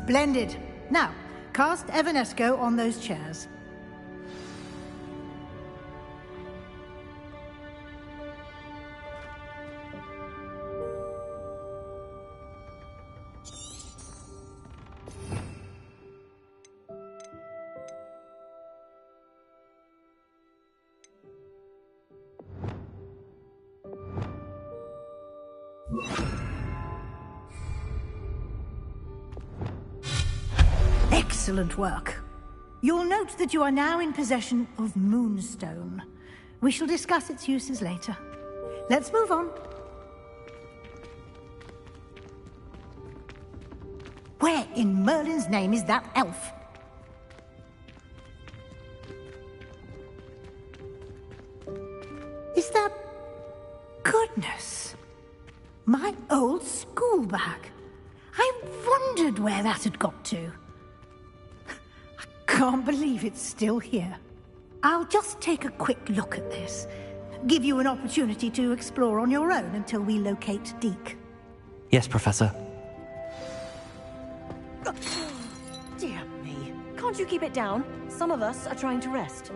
Splendid. Now, cast Evanesco on those chairs. Excellent work. You'll note that you are now in possession of Moonstone. We shall discuss its uses later. Let's move on. Where in Merlin's name is that elf? Is that... Goodness! My old school bag. I wondered where that had got to. I can't believe it's still here. I'll just take a quick look at this. Give you an opportunity to explore on your own until we locate Deke. Yes, Professor. Dear me. Can't you keep it down? Some of us are trying to rest.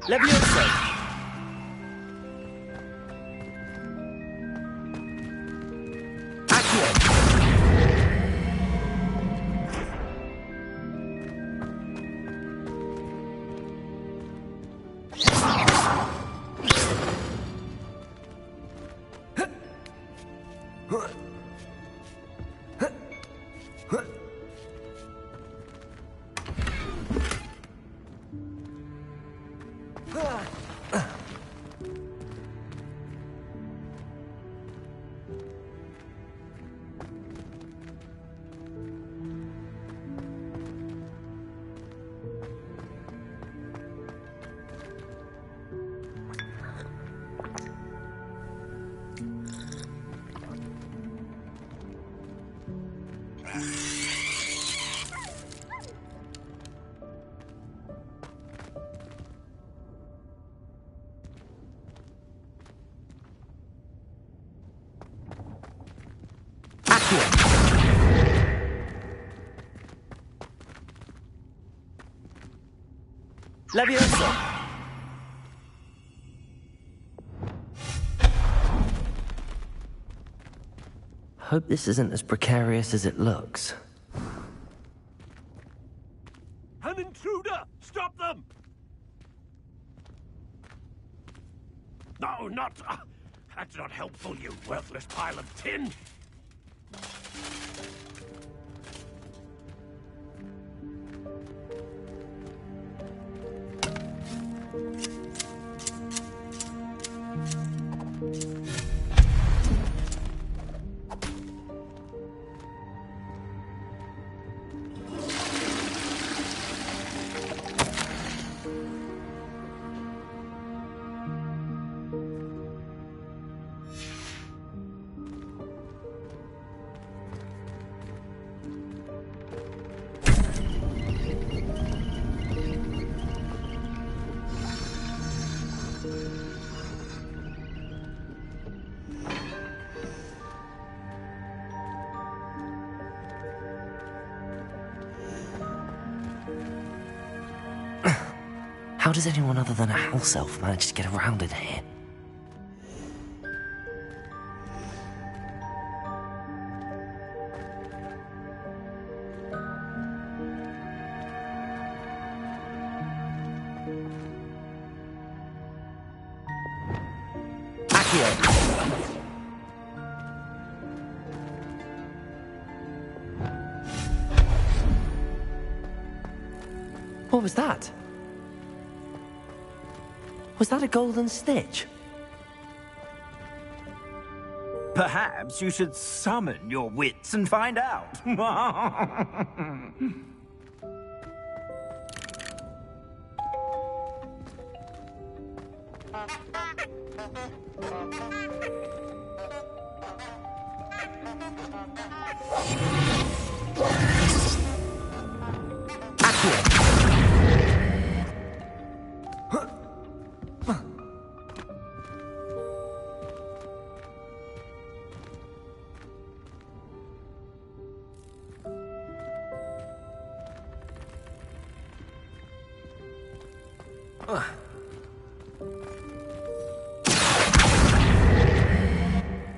Levioso! Levioso! Hope this isn't as precarious as it looks. An intruder! Stop them! No, not... that's not helpful, you worthless pile of tin! How does anyone other than a house elf manage to get around in here? What was that? Was that a golden snitch? Perhaps you should summon your wits and find out.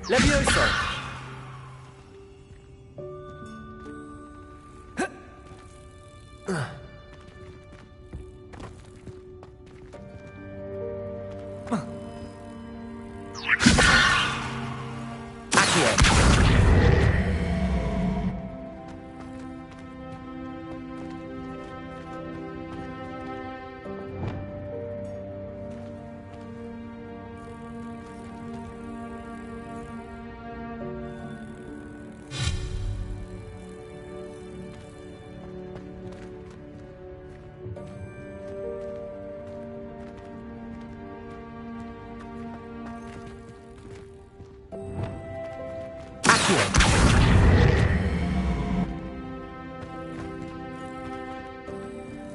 Levioso!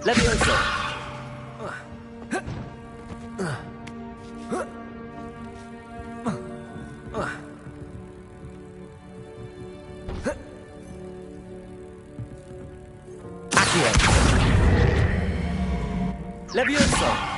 Levioso! Levioso!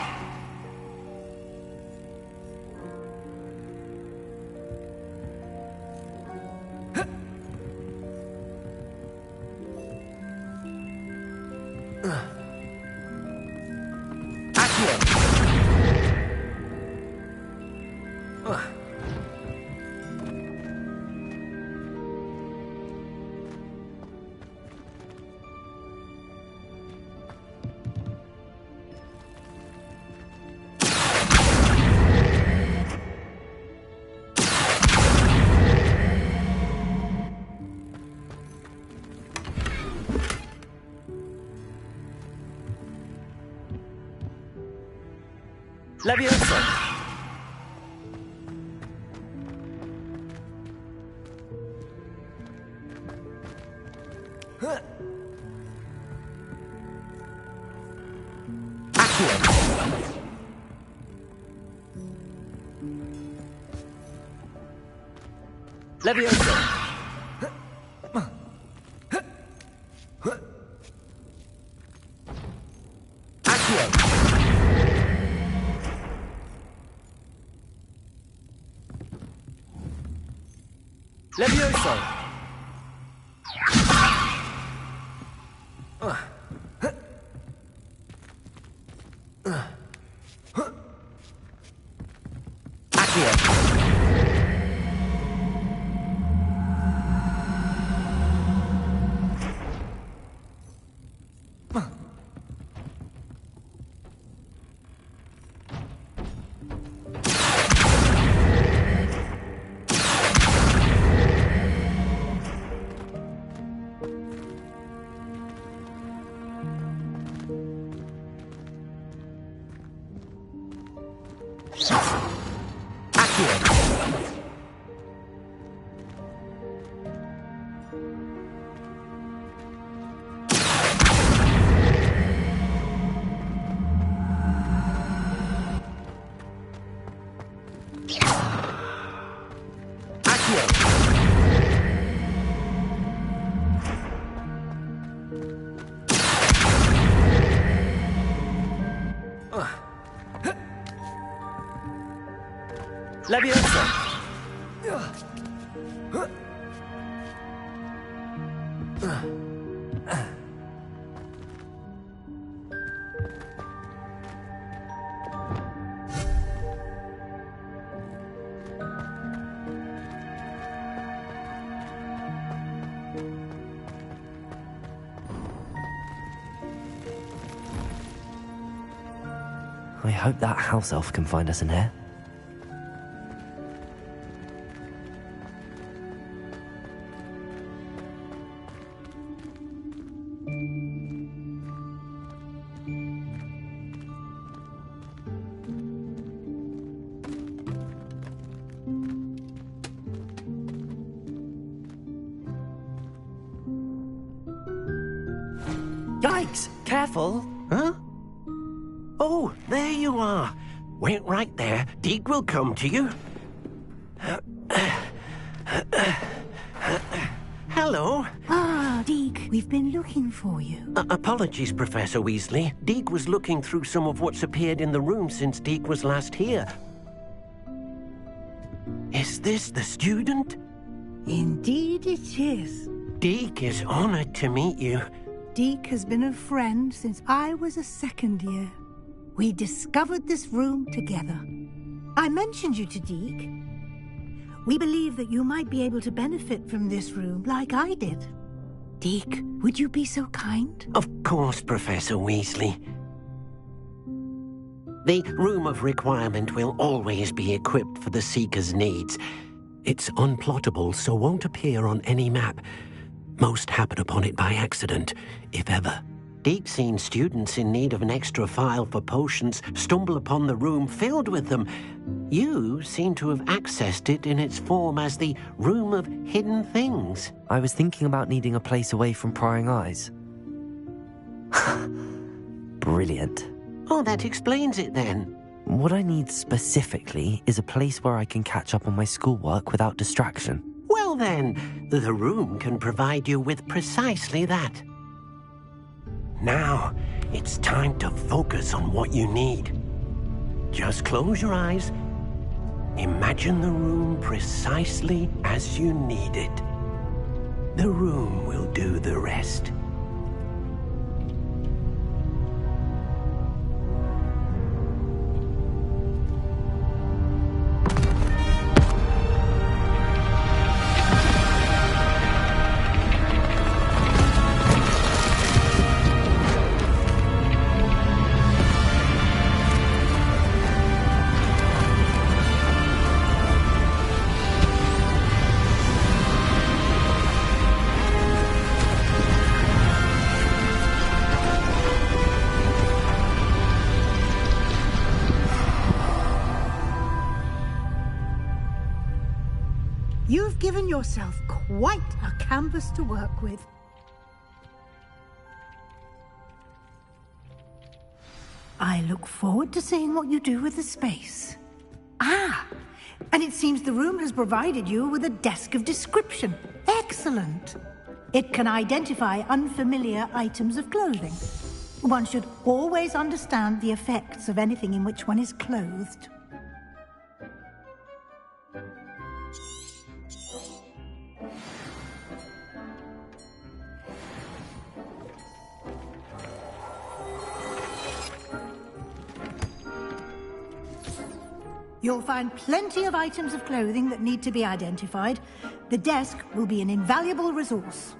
Levioso! Levioso! Levioso! Levioso! I hope that house elf can find us in here. Yikes! Careful! Huh? Oh, there you are. Wait right there. Deek will come to you. Hello. Ah, Deke, we've been looking for you. Apologies, Professor Weasley. Deek was looking through some of what's appeared in the room since Deek was last here. Is this the student? Indeed it is. Deek is honored to meet you. Deke has been a friend since I was a second year. We discovered this room together. I mentioned you to Deke. We believe that you might be able to benefit from this room like I did. Deke, would you be so kind? Of course, Professor Weasley. The Room of Requirement will always be equipped for the Seeker's needs. It's unplottable, so won't appear on any map. Most happen upon it by accident, if ever. Deke's seen students in need of an extra file for potions stumble upon the room filled with them. You seem to have accessed it in its form as the Room of Hidden Things. I was thinking about needing a place away from prying eyes. Brilliant. Oh, that explains it then. What I need specifically is a place where I can catch up on my schoolwork without distraction. Well then, the room can provide you with precisely that. Now, it's time to focus on what you need. Just close your eyes. Imagine the room precisely as you need it. The room will do the rest. You've given yourself quite a canvas to work with. I look forward to seeing what you do with the space. Ah, and it seems the room has provided you with a desk of description. Excellent. It can identify unfamiliar items of clothing. One should always understand the effects of anything in which one is clothed. You'll find plenty of items of clothing that need to be identified. The desk will be an invaluable resource.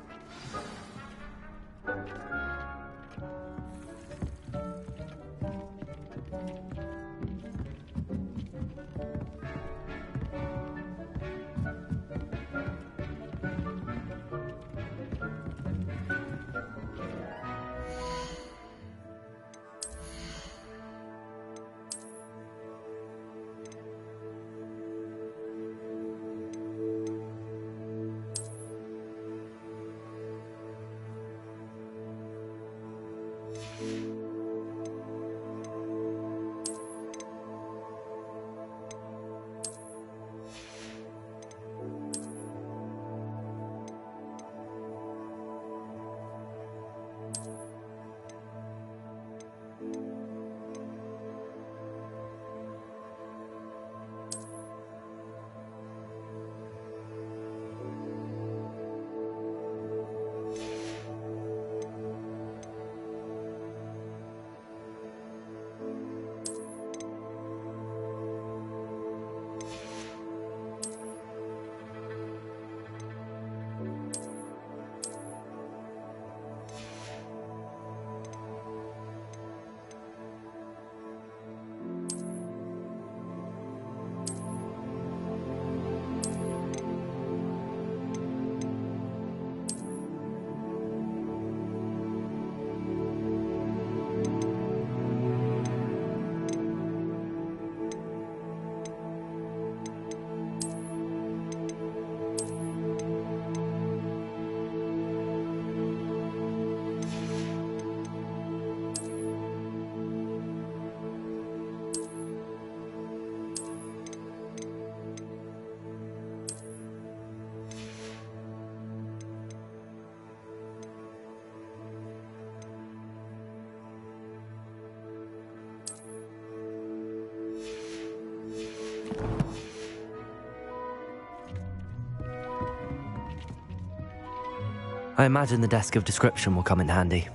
I imagine the desk of description will come in handy.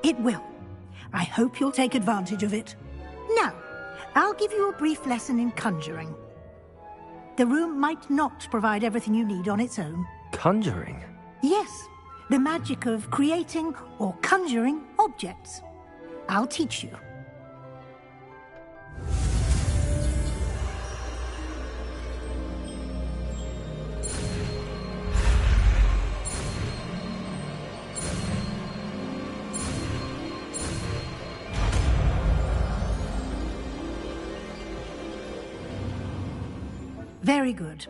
It will. I hope you'll take advantage of it. Now, I'll give you a brief lesson in conjuring. The room might not provide everything you need on its own. Conjuring? Yes, the magic of creating or conjuring objects. I'll teach you. Very good.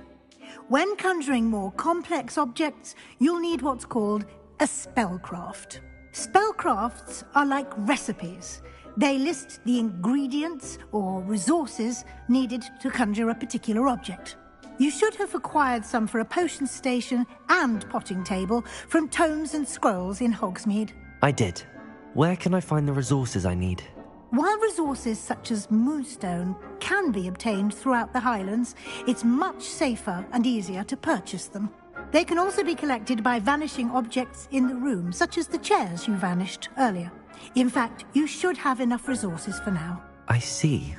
When conjuring more complex objects, you'll need what's called a spellcraft. Spellcrafts are like recipes. They list the ingredients or resources needed to conjure a particular object. You should have acquired some for a potion station and potting table from tomes and scrolls in Hogsmeade. I did. Where can I find the resources I need? While resources such as moonstone can be obtained throughout the Highlands, it's much safer and easier to purchase them. They can also be collected by vanishing objects in the room, such as the chairs you vanished earlier. In fact, you should have enough resources for now. I see.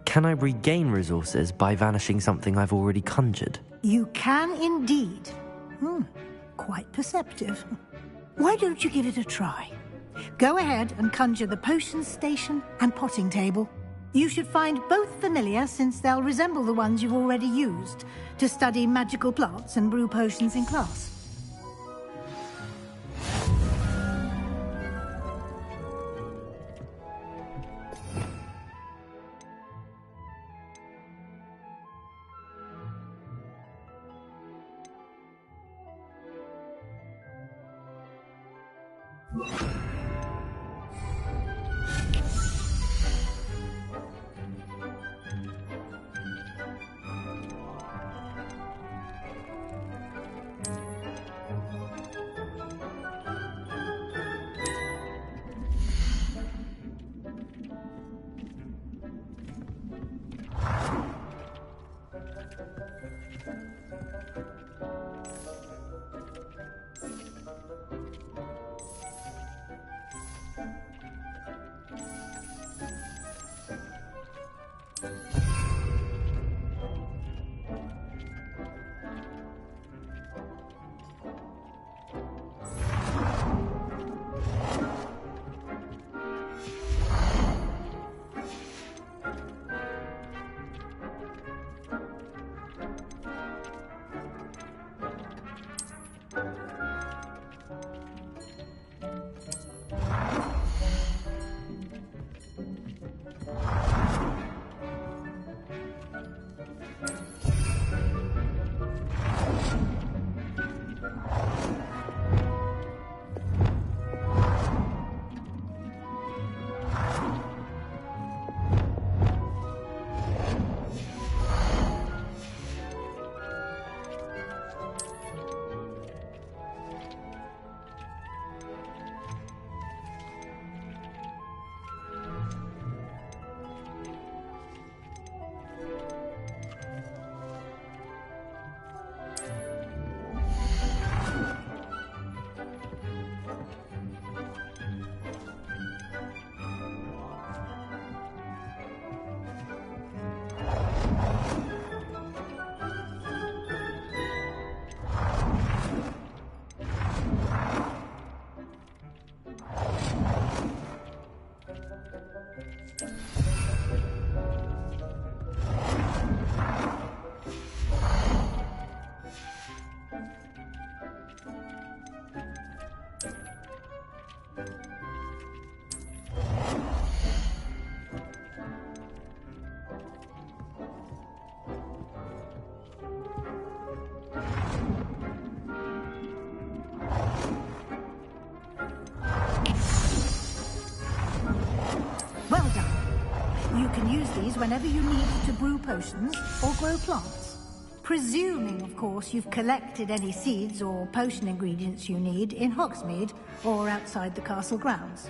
Can I regain resources by vanishing something I've already conjured? You can indeed. Quite perceptive. Why don't you give it a try? Go ahead and conjure the potion station and potting table. You should find both familiar, since they'll resemble the ones you've already used to study magical plants and brew potions in class. Well done. You can use these whenever you need to brew potions or grow plants. Presuming, of course, you've collected any seeds or potion ingredients you need in Hogsmeade or outside the castle grounds.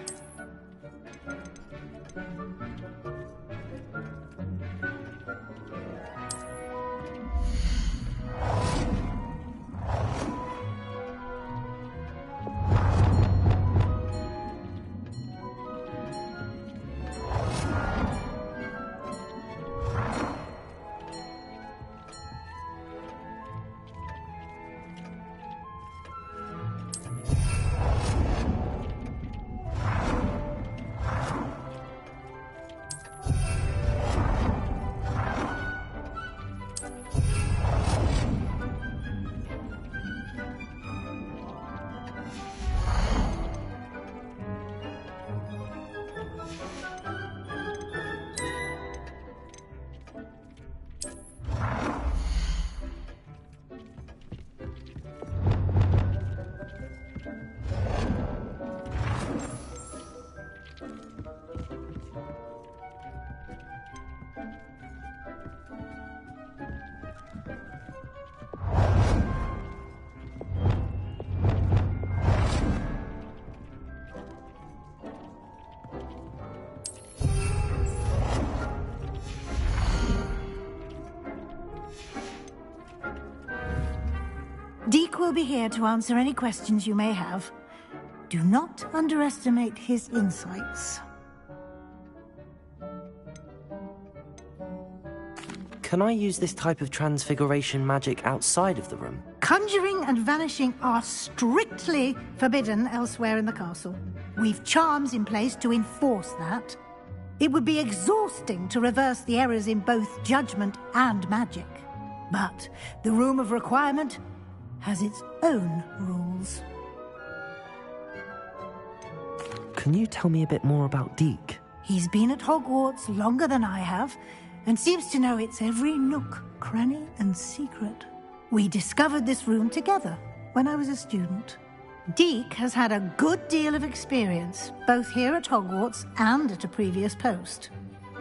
will be here to answer any questions you may have. Do not underestimate his insights. Can I use this type of transfiguration magic outside of the room? Conjuring and vanishing are strictly forbidden elsewhere in the castle. We've charms in place to enforce that. It would be exhausting to reverse the errors in both judgment and magic. But the Room of Requirement has its own rules. Can you tell me a bit more about Deke? He's been at Hogwarts longer than I have, and seems to know its every nook, cranny, and secret. We discovered this room together when I was a student. Deke has had a good deal of experience, both here at Hogwarts and at a previous post.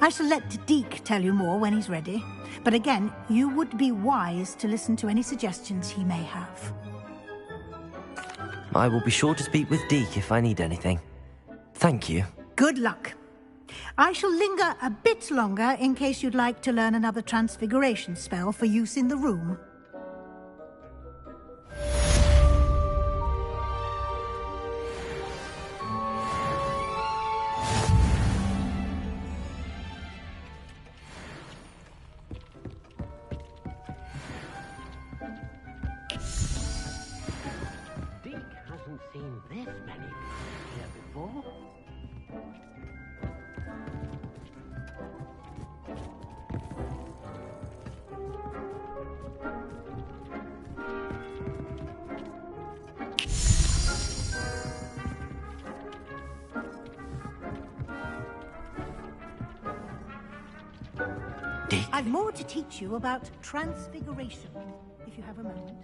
I shall let Deke tell you more when he's ready, but again, you would be wise to listen to any suggestions he may have. I will be sure to speak with Deke if I need anything. Thank you. Good luck. I shall linger a bit longer in case you'd like to learn another transfiguration spell for use in the room. Deke hasn't seen this many people here before. I've more to teach you about transfiguration, if you have a moment.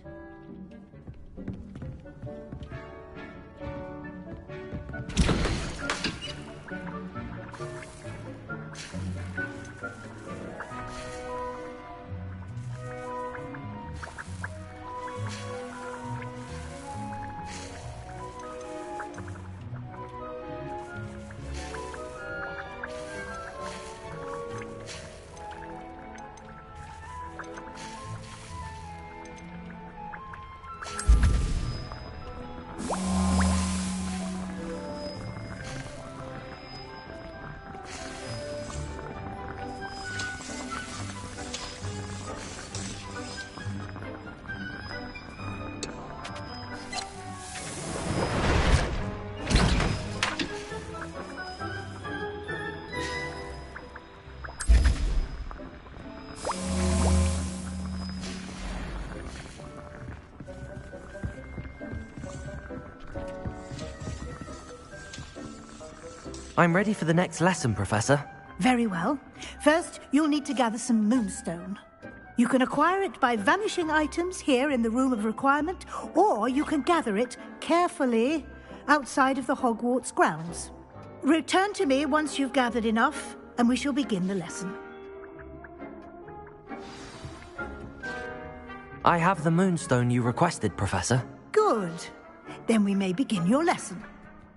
I'm ready for the next lesson, Professor. Very well. First, you'll need to gather some moonstone. You can acquire it by vanishing items here in the Room of Requirement, or you can gather it carefully outside of the Hogwarts grounds. Return to me once you've gathered enough, and we shall begin the lesson. I have the moonstone you requested, Professor. Good. Then we may begin your lesson.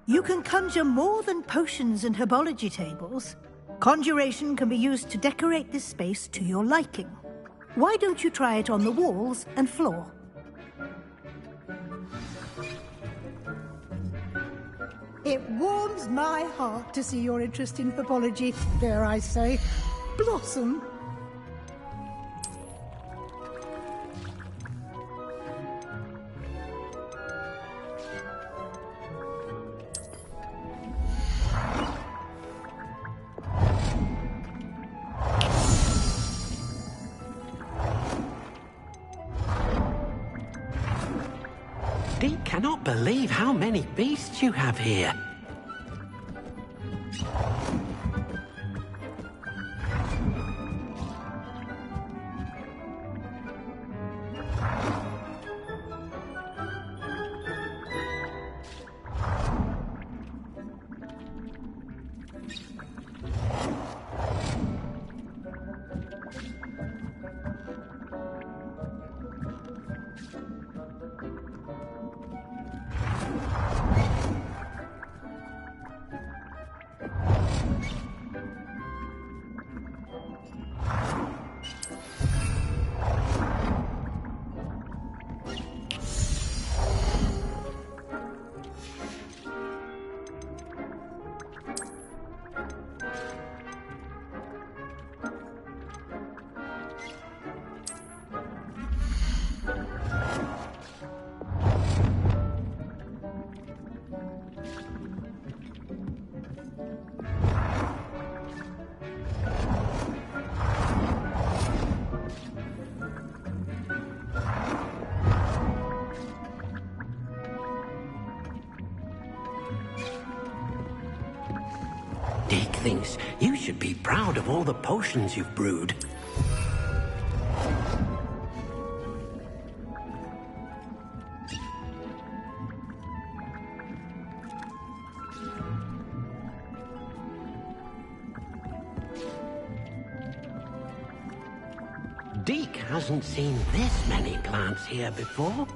You can conjure more than potions and herbology tables. Conjuration can be used to decorate this space to your liking. Why don't you try it on the walls and floor? It warms my heart to see your interest in herbology, dare I say, blossom. Deke cannot believe how many beasts you have here. Deke thinks you should be proud of all the potions you've brewed. Deke hasn't seen this many plants here before.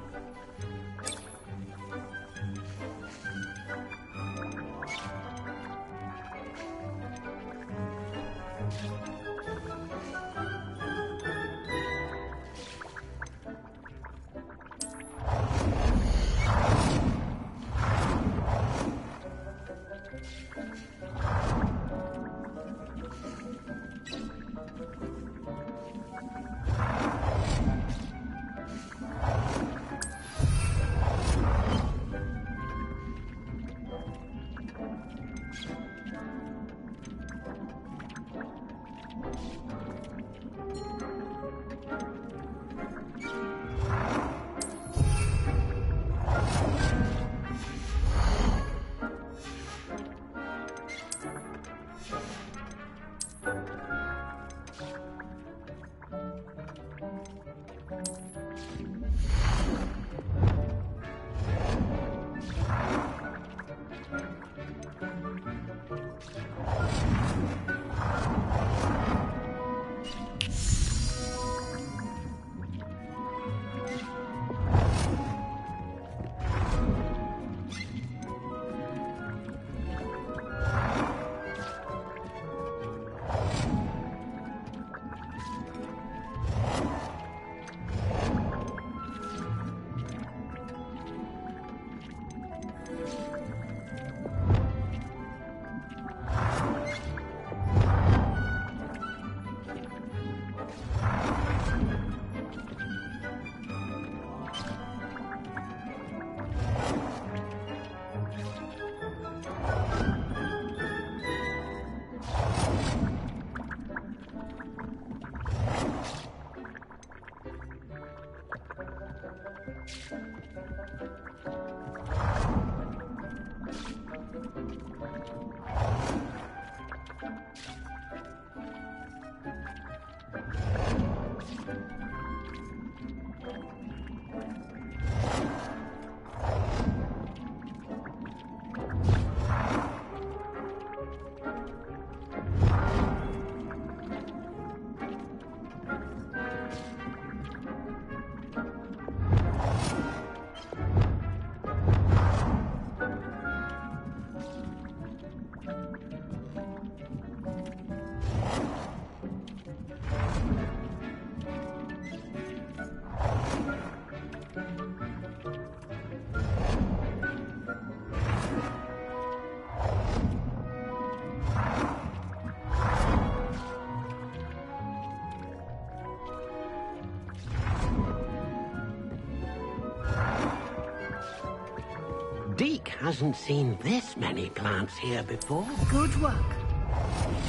Deke hasn't seen this many plants here before. Good work.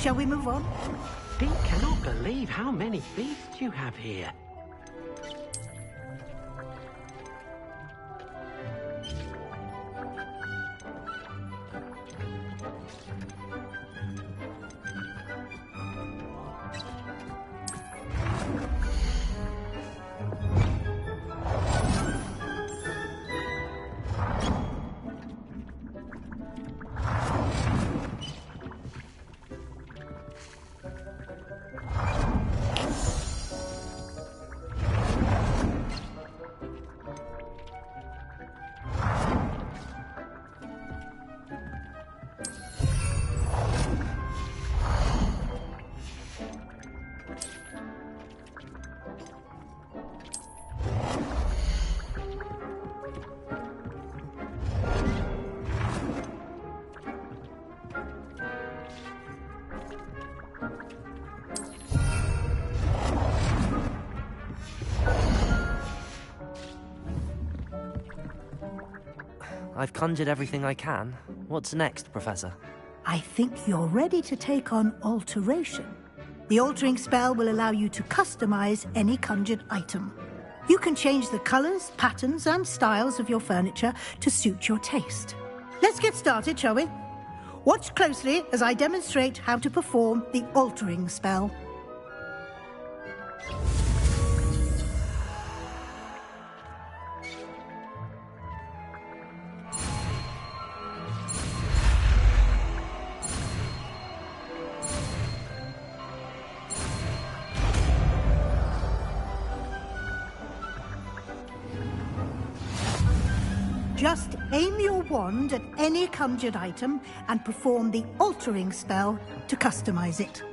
Shall we move on? Deke cannot believe how many beasts you have here. I've conjured everything I can. What's next, Professor? I think you're ready to take on alteration. The altering spell will allow you to customize any conjured item. You can change the colors, patterns, and styles of your furniture to suit your taste. Let's get started, shall we? Watch closely as I demonstrate how to perform the altering spell. Just aim your wand at any conjured item and perform the altering spell to customize it.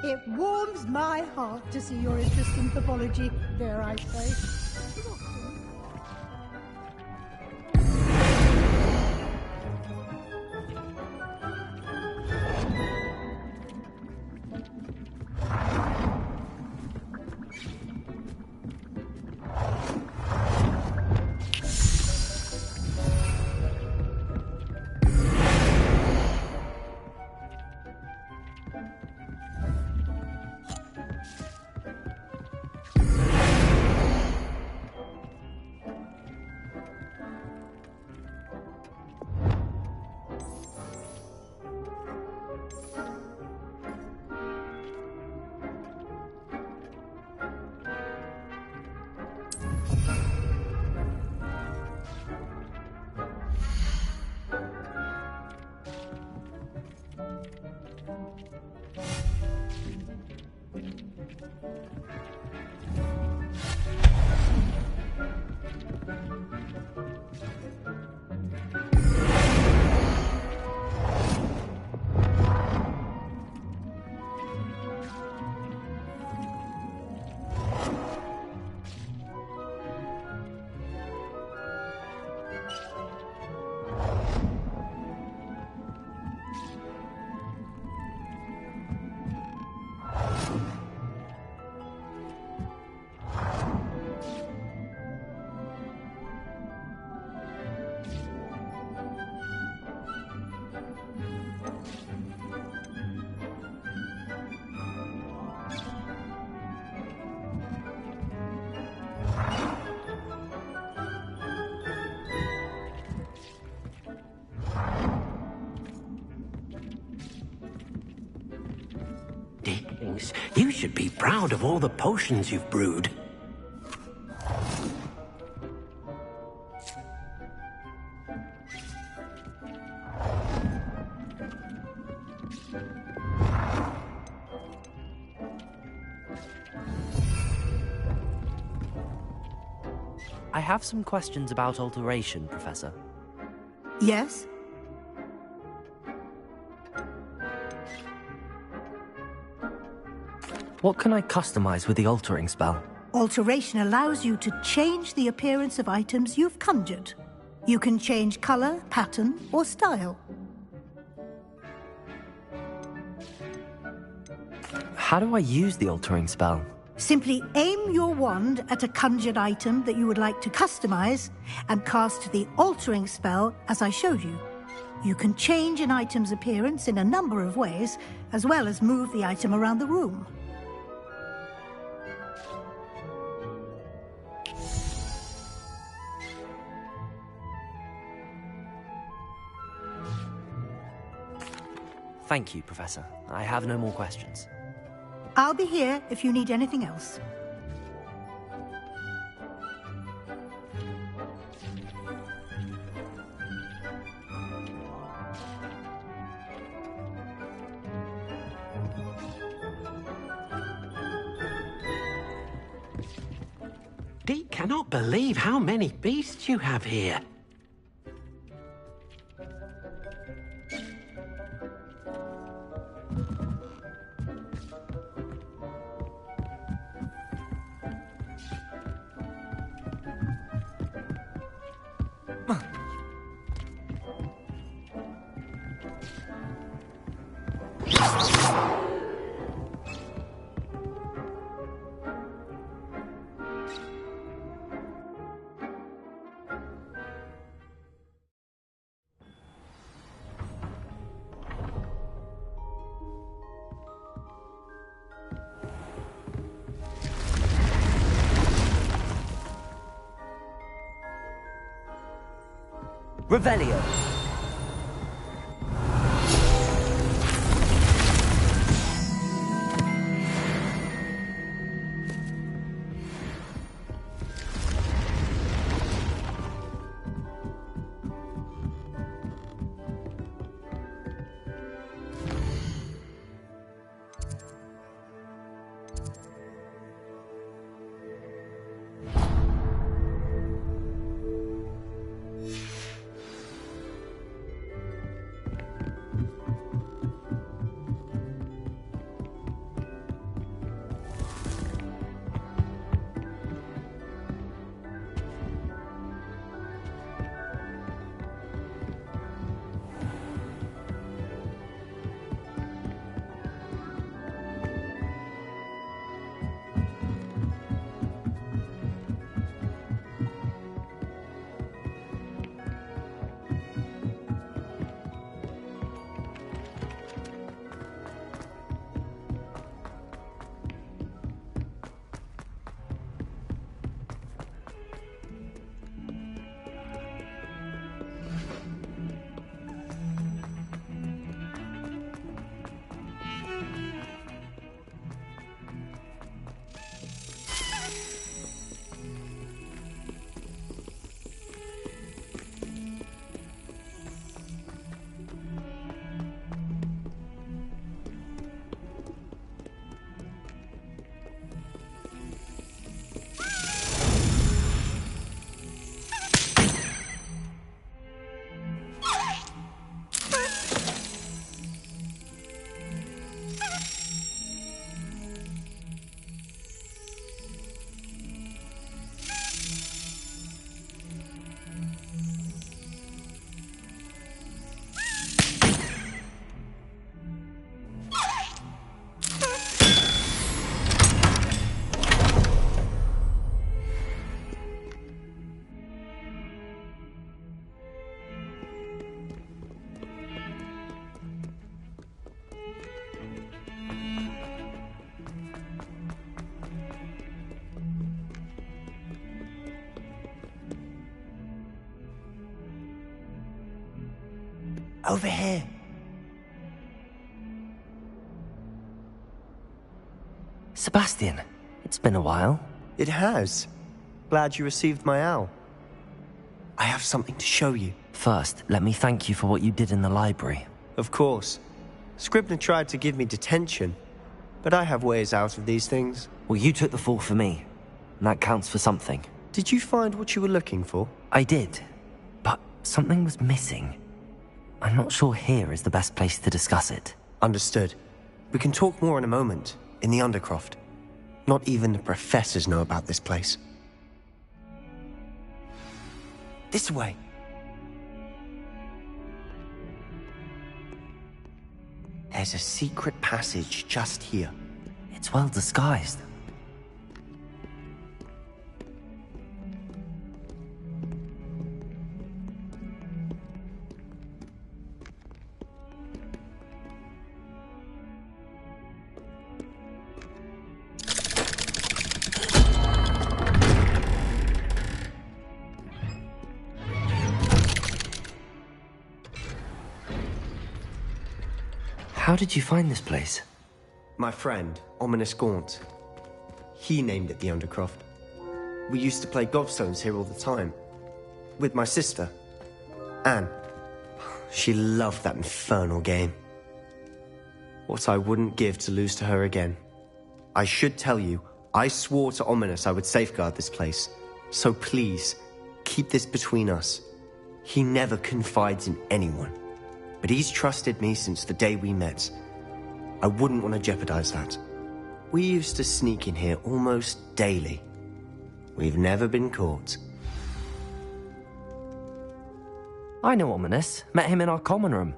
It warms my heart to see your interest in pathology, dare I say. Dickens, you should be proud of all the potions you've brewed. I have some questions about alteration, Professor. Yes? What can I customize with the altering spell? Alteration allows you to change the appearance of items you've conjured. You can change color, pattern, or style. How do I use the altering spell? Simply aim your wand at a conjured item that you would like to customize and cast the altering spell as I showed you. You can change an item's appearance in a number of ways, as well as move the item around the room. Thank you, Professor. I have no more questions. I'll be here if you need anything else. Dee cannot believe how many beasts you have here. Revelio! Over here. Sebastian, it's been a while. It has. Glad you received my owl. I have something to show you. First, let me thank you for what you did in the library. Of course. Scribner tried to give me detention, but I have ways out of these things. Well, you took the fall for me, and that counts for something. Did you find what you were looking for? I did, but something was missing. I'm not sure here is the best place to discuss it. Understood. We can talk more in a moment, in the Undercroft. Not even the professors know about this place. This way. There's a secret passage just here. It's well disguised. How did you find this place? My friend, Ominous Gaunt. He named it the Undercroft. We used to play gobstones here all the time. With my sister, Anne. She loved that infernal game. What I wouldn't give to lose to her again. I should tell you, I swore to Ominous I would safeguard this place. So please, keep this between us. He never confides in anyone. But he's trusted me since the day we met. I wouldn't want to jeopardize that. We used to sneak in here almost daily. We've never been caught. I know Ominous. Met him in our common room.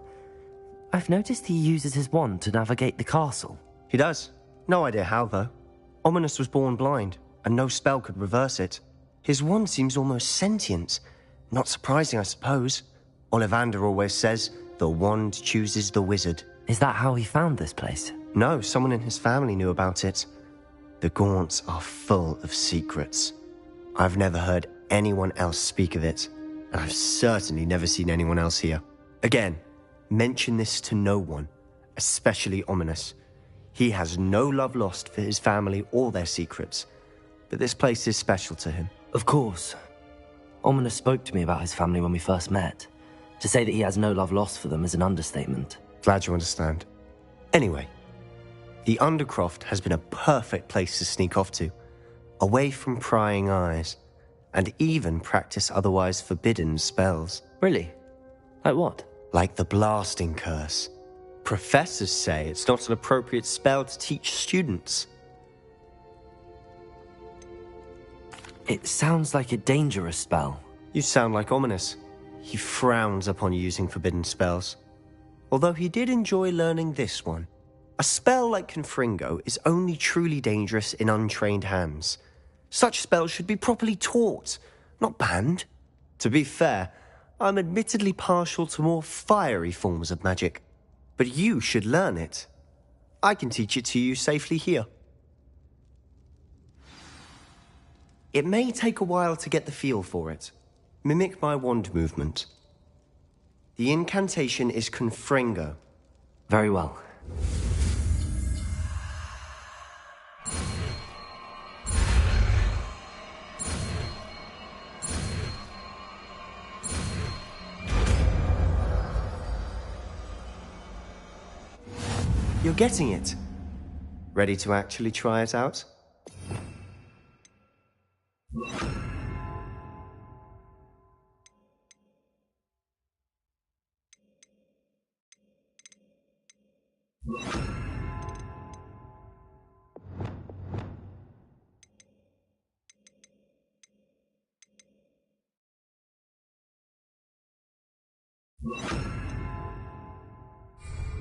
I've noticed he uses his wand to navigate the castle. He does. No idea how, though. Ominous was born blind, and no spell could reverse it. His wand seems almost sentient. Not surprising, I suppose. Ollivander always says, the wand chooses the wizard. Is that how he found this place? No, someone in his family knew about it. The Gaunts are full of secrets. I've never heard anyone else speak of it, and I've certainly never seen anyone else here. Again, mention this to no one, especially Ominous. He has no love lost for his family or their secrets, but this place is special to him. Of course. Ominous spoke to me about his family when we first met. To say that he has no love lost for them is an understatement. Glad you understand. Anyway, the Undercroft has been a perfect place to sneak off to, away from prying eyes, and even practice otherwise forbidden spells. Really? Like what? Like the blasting curse. Professors say it's not an appropriate spell to teach students. It sounds like a dangerous spell. You sound like Ominous. He frowns upon using forbidden spells. Although he did enjoy learning this one. A spell like Confringo is only truly dangerous in untrained hands. Such spells should be properly taught, not banned. To be fair, I'm admittedly partial to more fiery forms of magic. But you should learn it. I can teach it to you safely here. It may take a while to get the feel for it. Mimic my wand movement. The incantation is Confringo. Very well. You're getting it. Ready to actually try it out?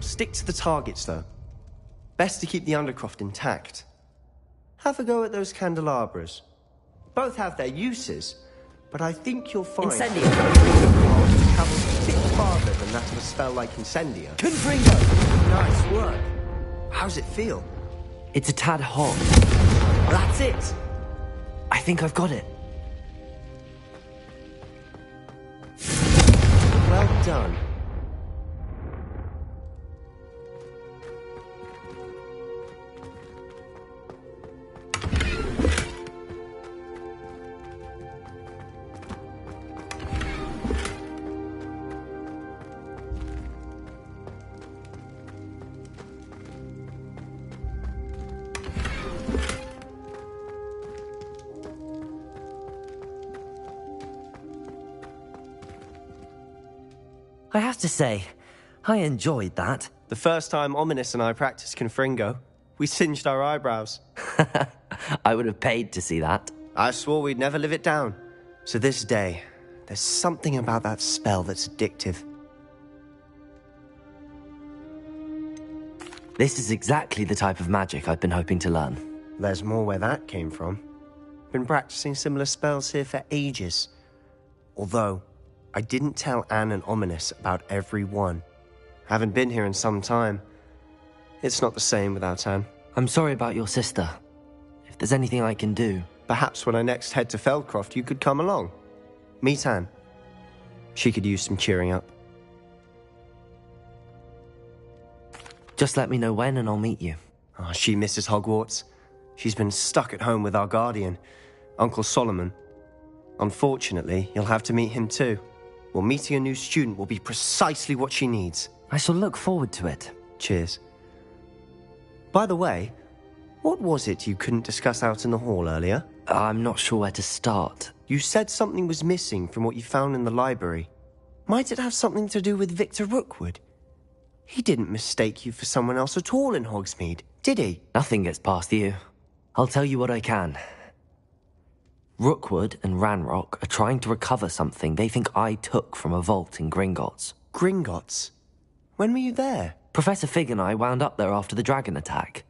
Stick to the targets, though. Best to keep the Undercroft intact. Have a go at those candelabras. Both have their uses, but I think you'll find... Incendio! ...travels a bit farther than that of a spell like Incendio. Confringo! Nice work. How's it feel? It's a tad hot. That's it! I think I've got it. Well done. I have to say, I enjoyed that. The first time Ominous and I practiced Confringo, we singed our eyebrows. I would have paid to see that. I swore we'd never live it down. To this day, there's something about that spell that's addictive. This is exactly the type of magic I've been hoping to learn. There's more where that came from. Been practicing similar spells here for ages. Although, I didn't tell Anne and Ominous about every one. Haven't been here in some time. It's not the same without Anne. I'm sorry about your sister. If there's anything I can do... Perhaps when I next head to Feldcroft, you could come along. Meet Anne. She could use some cheering up. Just let me know when and I'll meet you. Oh, she misses Hogwarts. She's been stuck at home with our guardian, Uncle Solomon. Unfortunately, you'll have to meet him too. Well, meeting a new student will be precisely what she needs. I shall look forward to it. Cheers. By the way, what was it you couldn't discuss out in the hall earlier? I'm not sure where to start. You said something was missing from what you found in the library. Might it have something to do with Victor Rookwood? He didn't mistake you for someone else at all in Hogsmeade, did he? Nothing gets past you. I'll tell you what I can. Rookwood and Ranrock are trying to recover something they think I took from a vault in Gringotts. Gringotts? When were you there? Professor Fig and I wound up there after the dragon attack.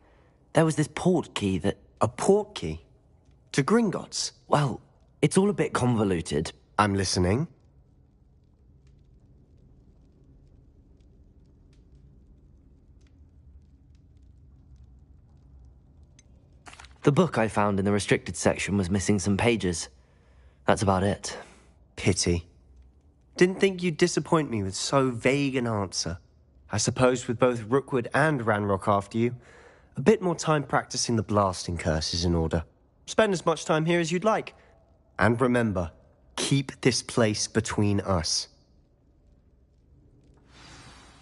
There was this port key that... A port key? To Gringotts? Well, it's all a bit convoluted. I'm listening. The book I found in the restricted section was missing some pages. That's about it. Pity. Didn't think you'd disappoint me with so vague an answer. I suppose with both Rookwood and Ranrock after you, a bit more time practicing the blasting curse is in order. Spend as much time here as you'd like. And remember, keep this place between us.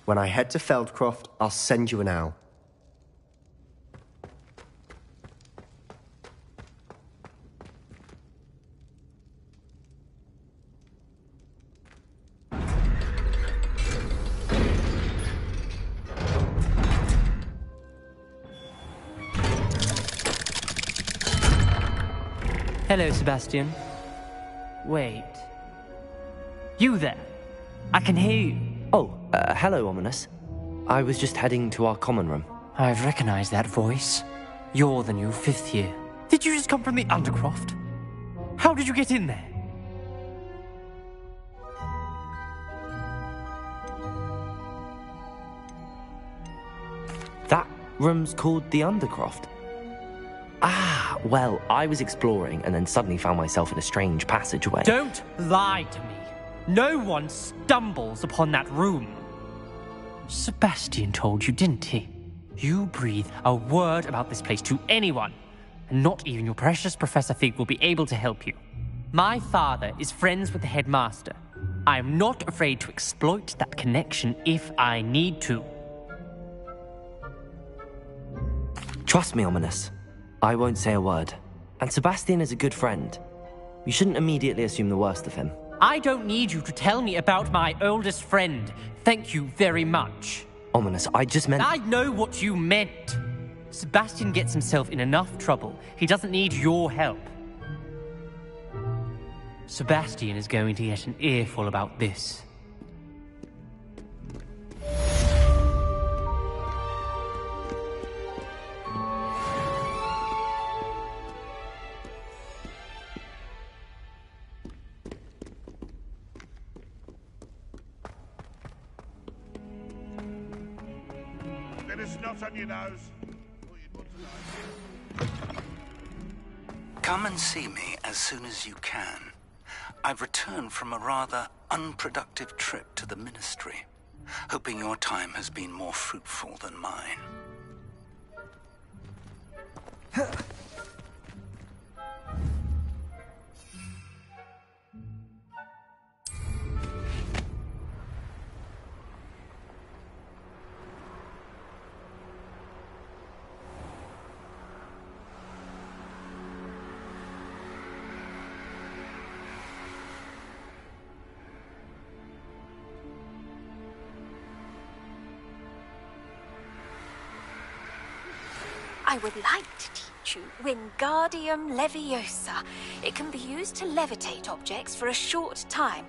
When I head to Feldcroft, I'll send you an owl. Hello, Sebastian. Wait. You there? I can hear you. Oh, hello, Ominous. I was just heading to our common room. I've recognized that voice. You're the new fifth year. Did you just come from the Undercroft? How did you get in there? That room's called the Undercroft. Ah, well, I was exploring and then suddenly found myself in a strange passageway. Don't lie to me. No one stumbles upon that room. Sebastian told you, didn't he? You breathe a word about this place to anyone, and not even your precious Professor Fig will be able to help you. My father is friends with the headmaster. I am not afraid to exploit that connection if I need to. Trust me, Ominous. I won't say a word. And Sebastian is a good friend. You shouldn't immediately assume the worst of him. I don't need you to tell me about my oldest friend. Thank you very much. Ominous, I just meant... I know what you meant. Sebastian gets himself in enough trouble. He doesn't need your help. Sebastian is going to get an earful about this. On your nose. Come and see me as soon as you can. I've returned from a rather unproductive trip to the Ministry, hoping your time has been more fruitful than mine. I would like to teach you Wingardium Leviosa. It can be used to levitate objects for a short time.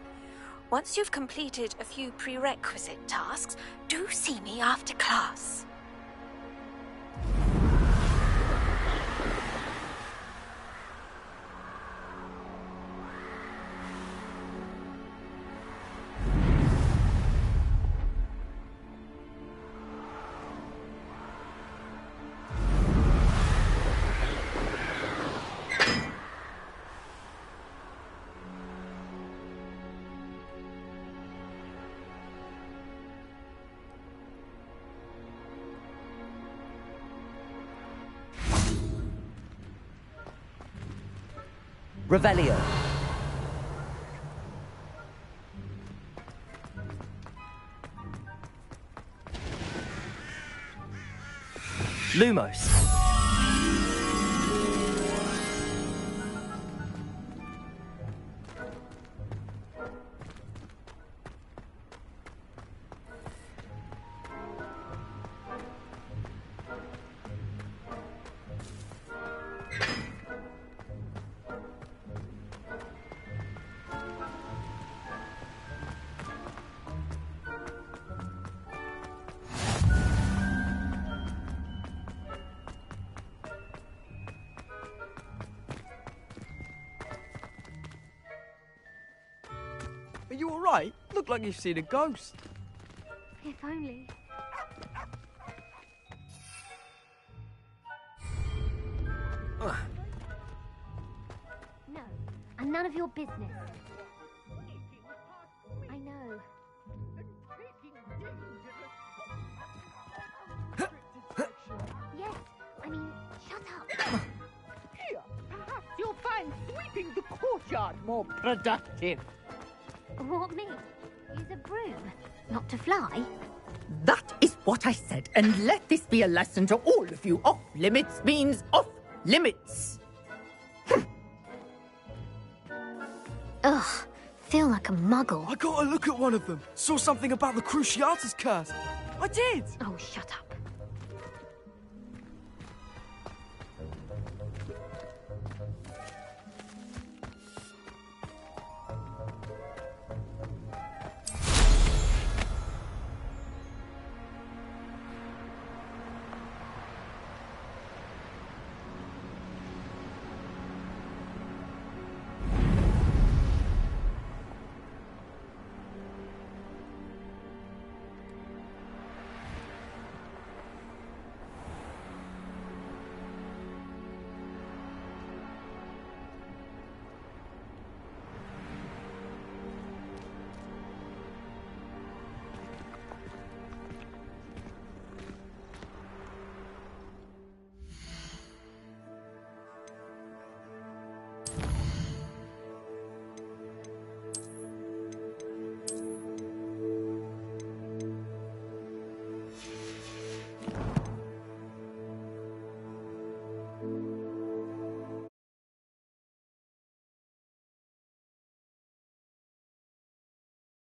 Once you've completed a few prerequisite tasks, do see me after class. Revelio. Lumos. Are you alright? Look like you've seen a ghost. If only. No, and none of your business. I know. Yes, I mean, shut up. Here, perhaps you'll find sweeping the courtyard more productive. What, me? Use a broom, not to fly? That is what I said, and let this be a lesson to all of you. Off limits means off limits. Ugh, feel like a muggle. I got a look at one of them. Saw something about the Cruciatus curse. I did. Oh, shut up.